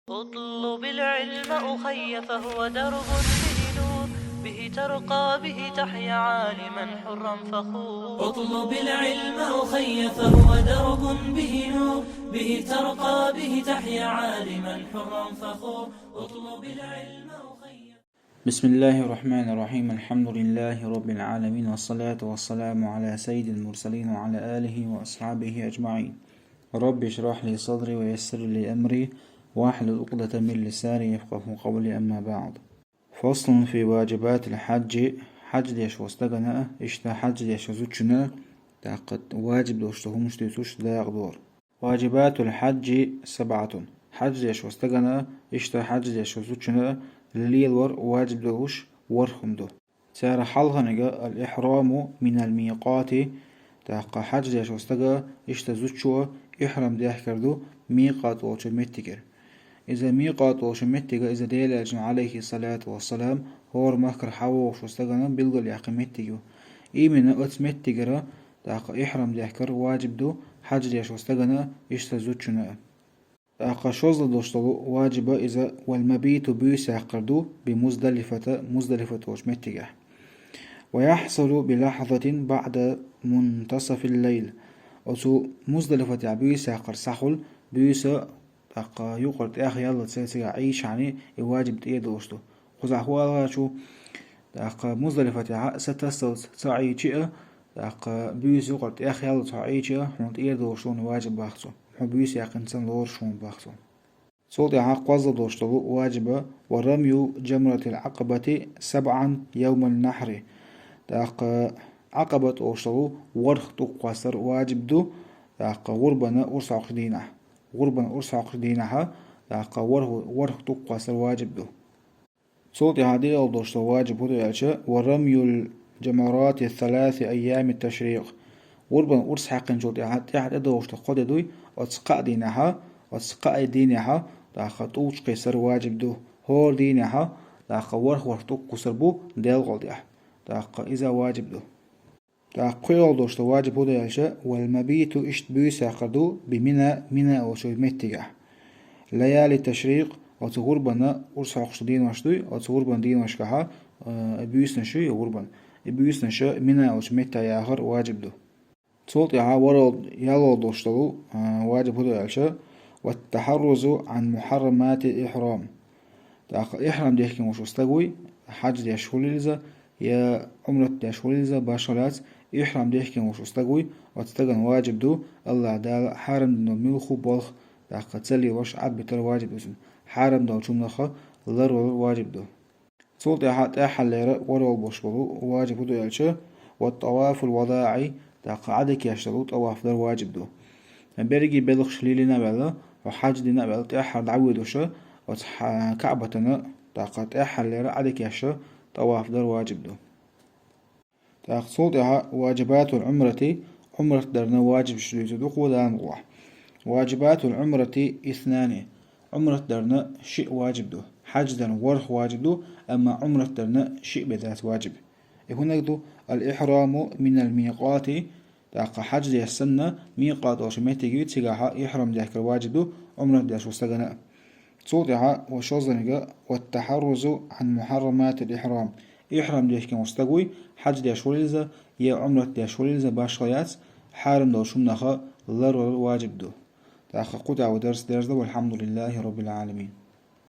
اطلب العلم أخي فهو درب به نور، به ترقى به تحيا عالما حرا فخور. اطلب العلم أخي فهو درب به نور، به ترقى به تحيا عالما حرا فخور. اطلب العلم أخي. بسم الله الرحمن الرحيم. الحمد لله رب العالمين، والصلاة والسلام على سيد المرسلين وعلى آله وأصحابه أجمعين. رب اشرح لي صدري ويسر لي أمري واحلل عقدة من لساني يفقه قولي. أما بعد، فصل في واجبات الحج. حج ديش وستغنى اشتا حج ديش وزوجنا تاقد واجب دوشتهم شتيتوش دا يقدور. واجبات الحج 7. حج ديش وستغنى اشتا حج ديش وزوجنا اللي الور واجب دوش ورخم دو. تارا حلغنجا الإحرام من الميقات تاقا حج ديش وستغى اشتا زوجوا إحرام ديح كردو ميقات وشو متكر. إذا ميقات وشو متكر إذا ديل عليه الصلاة والسلام هور مكر حوا وشو استغنى بلغل ياقي متكر. إيمنا أتس متكر تاقا إحرام ديح كر واجب دو حج ديش وستغنى اشتا زوجنا. تاقا شوزل دوشتلو واجبة إذا والمبيت بيسا قردو مزدلفة وش متكر. ويحصل بلحظة بعد منتصف الليل. وسو مزدلفة بيسا قر سحل بيسا تاقا يقرد اخي يلا تسيسيغا عيش يعني يواجب تيدوشتو خزع هو شو تاقا مزدلفة ستستل تعي تشيئة تاقا بيس يقرد اخي يلا تعي تشيئة حمد تيدوشتون واجب باخسو حمد بيس يقنسان لور شون باخسو. صوت عق وزد دوشتو واجبة. ورمي جمرة العقبة 7 يوم النحر. تاقا عقبة اوشتو ورخ تقوصر واجب دو تاقا غربنا أرسع قدينها تاقا ورخ تقوصر واجب دو. صوت عادي دوشتو واجب هدو يالشا. ورمي الجمرات 3 أيام التشريق. غربنا أرسع قنجوت عادي دوشتو قد دوي وتسقى دينها تاقا توش قيسر واجب دو. هور دينها تاقا ورخ تقوصر بو ديل غلديح تاقا إذا واجب دو. تاقيل دوشتو واجب هدو يالشا. والمبيت اشت بيسا قردو بمنا وشو متجح. ليالي التشريق وتغربنا أرسع قشدين وشدوي وتغربنا دين وشكها بيسنا شوي غربنا بيسنا شو منا وشو متى ياهر واجب دو. صوت يها ورد يالو دوشتو واجب هدو يالشا. والتحرز عن محرمات الإحرام. تاق إحرام ديحكي وشو استقوي حج دي شوليزا يا عمرة دي شوليزا باشولات إحرام ديحكي وشو استقوي وتستقن واجب دو. الله عدال حارم دو ملخو بولخ تاق تسلي وش عد بتر واجب دو حارم دو شمنخا لر واجب دو. صوت يحات احل ليرا ورول بوشبلو واجب دو يالشا. والطواف الوضاعي تاق عدك يشتلو طواف در واجب دو. برقي بلغ شليلي نبالا وحاج دي نبالا تأحر دعوي دوشا كعبتنا تاقات احل ليرا عدك يشا طواف در واجب دو. تاق صوت واجبات العمرة. عمرة درنا واجب شليتو دو قوة مغوح. واجبات العمرة 2. عمرة درنا شيء واجب دو. حج درنا ورخ واجب دو. أما عمرة درنا شيء بذات واجب. هناك دو الإحرام من الميقات تاقا حج دي السنة ميقات وشميتي جيت سيقاها إحرام ديك الواجب دو. عمرة ديش وستغناء صوتها وشوزنجا. والتحرز عن محرمات الإحرام. إحرام ديش كمستقوي حج ديش وليزا يا عمرة ديش وليزا باشغيات حارم دو شمنخا لر واجب دو. تاقا قطع ودرس دو والحمد لله رب العالمين.